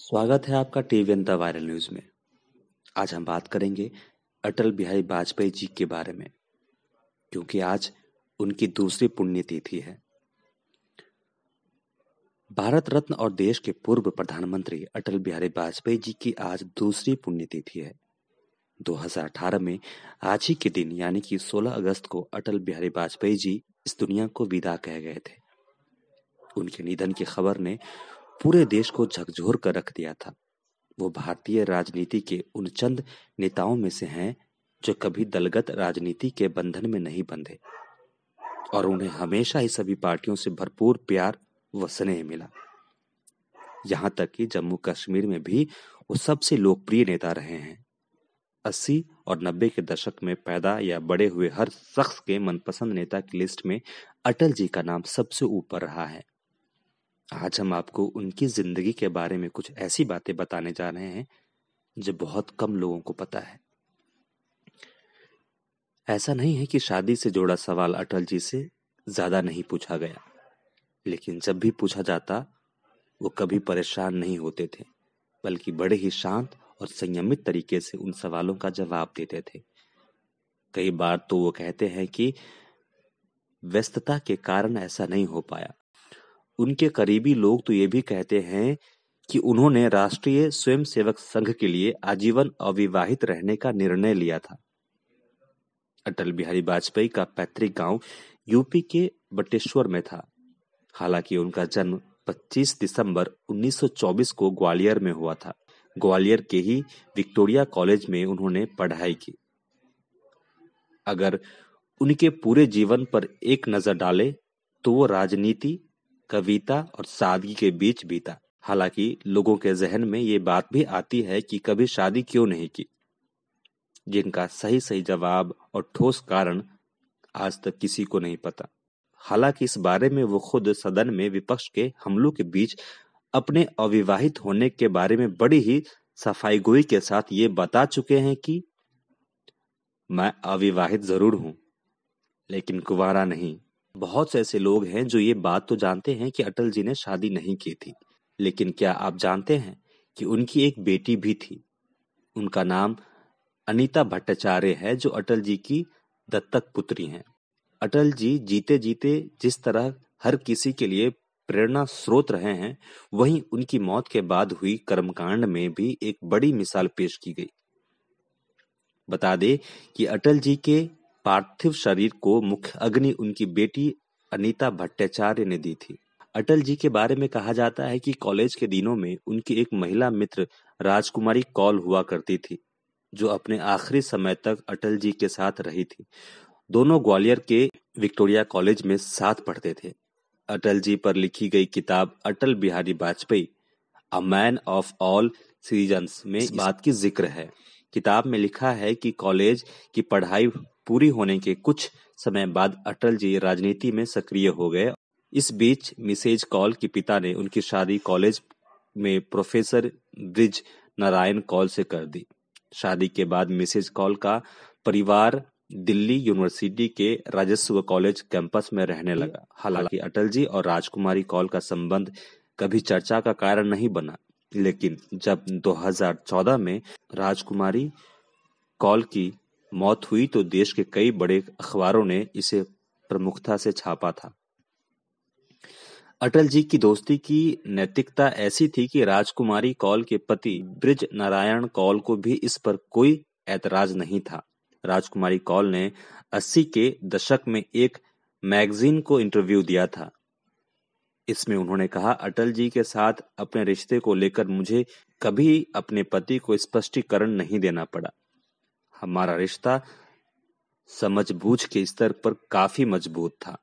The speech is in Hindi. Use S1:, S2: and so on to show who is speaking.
S1: स्वागत है आपका टीवी अंता वायरल न्यूज में। आज हम बात करेंगे अटल बिहारी वाजपेयी जी के बारे में, क्योंकि आज उनकी दूसरी पुण्यतिथि है। भारत रत्न और देश के पूर्व प्रधानमंत्री अटल बिहारी वाजपेयी जी की आज दूसरी पुण्यतिथि है। 2018 में आज ही के दिन यानी कि 16 अगस्त को अटल बिहारी वाजपेयी जी इस दुनिया को विदा कह गए थे। उनके निधन की खबर ने पूरे देश को झकझोर कर रख दिया था। वो भारतीय राजनीति के उन चंद नेताओं में से हैं जो कभी दलगत राजनीति के बंधन में नहीं बंधे और उन्हें हमेशा ही सभी पार्टियों से भरपूर प्यार व स्नेह मिला। यहाँ तक कि जम्मू कश्मीर में भी वो सबसे लोकप्रिय नेता रहे हैं। 80 और 90 के दशक में पैदा या बड़े हुए हर शख्स के मनपसंद नेता की लिस्ट में अटल जी का नाम सबसे ऊपर रहा है। आज हम आपको उनकी जिंदगी के बारे में कुछ ऐसी बातें बताने जा रहे हैं जो बहुत कम लोगों को पता है। ऐसा नहीं है कि शादी से जुड़ा सवाल अटल जी से ज्यादा नहीं पूछा गया, लेकिन जब भी पूछा जाता वो कभी परेशान नहीं होते थे, बल्कि बड़े ही शांत और संयमित तरीके से उन सवालों का जवाब देते थे। कई बार तो वो कहते हैं कि व्यस्तता के कारण ऐसा नहीं हो पाया। उनके करीबी लोग तो ये भी कहते हैं कि उन्होंने राष्ट्रीय स्वयंसेवक संघ के लिए आजीवन अविवाहित रहने का निर्णय लिया था। अटल बिहारी वाजपेयी का पैतृक गांव यूपी के बटेश्वर में था। हालांकि उनका जन्म 25 दिसंबर 1924 को ग्वालियर में हुआ था। ग्वालियर के ही विक्टोरिया कॉलेज में उन्होंने पढ़ाई की। अगर उनके पूरे जीवन पर एक नजर डाले तो वो राजनीति, कविता और सादगी के बीच बीता। हालांकि लोगों के जहन में ये बात भी आती है कि कभी शादी क्यों नहीं की, जिनका सही जवाब और ठोस कारण आज तक किसी को नहीं पता। हालांकि इस बारे में वो खुद सदन में विपक्ष के हमलों के बीच अपने अविवाहित होने के बारे में बड़ी ही सफाईगोई के साथ ये बता चुके हैं कि मैं अविवाहित जरूर हूं, लेकिन कुंवारा नहीं। बहुत से ऐसे लोग हैं जो ये बात तो जानते हैं कि अटल जी ने शादी नहीं की थी, लेकिन क्या आप जानते हैं कि उनकी एक बेटी भी थी। उनका नाम अनीता भट्टाचार्य है, जो अटल जी की दत्तक पुत्री हैं। अटल जी जीते जीते जिस तरह हर किसी के लिए प्रेरणा स्रोत रहे हैं, वहीं उनकी मौत के बाद हुई कर्मकांड में भी एक बड़ी मिसाल पेश की गई। बता दे कि अटल जी के पार्थिव शरीर को मुख्य अग्नि उनकी बेटी अनीता भट्टाचार्य ने दी थी। अटल जी के बारे में कहा जाता है कि कॉलेज के दिनों में उनकी एक महिला मित्र राजकुमारी कौल हुआ करती थी, जो अपने आखिरी समय तक अटल जी के साथ रही थी। दोनों ग्वालियर के विक्टोरिया कॉलेज में साथ पढ़ते थे। अटल जी पर लिखी गई किताब Atal Bihari Vajpayee a man of all seasons में इस बात की जिक्र है। किताब में लिखा है कि कॉलेज की पढ़ाई पूरी होने के कुछ समय बाद अटल जी राजनीति में सक्रिय हो गए। इस बीच मिसेज कौल के पिता ने उनकी शादी कॉलेज में प्रोफेसर ब्रिज नारायण कौल से कर दी। शादी के बाद मिसेज कौल का परिवार दिल्ली यूनिवर्सिटी के राजस्व कॉलेज कैंपस में रहने लगा। हालांकि अटल जी और राजकुमारी कौल का संबंध कभी चर्चा का कारण नहीं बना, लेकिन जब 2014 में राजकुमारी कौल की मौत हुई तो देश के कई बड़े अखबारों ने इसे प्रमुखता से छापा था। अटल जी की दोस्ती की नैतिकता ऐसी थी कि राजकुमारी कौल के पति ब्रिज नारायण कौल को भी इस पर कोई ऐतराज नहीं था। राजकुमारी कौल ने 80 के दशक में एक मैगजीन को इंटरव्यू दिया था। इसमें उन्होंने कहा, अटल जी के साथ अपने रिश्ते को लेकर मुझे कभी अपने पति को स्पष्टीकरण नहीं देना पड़ा। हमारा रिश्ता समझबूझ के स्तर पर काफी मजबूत था।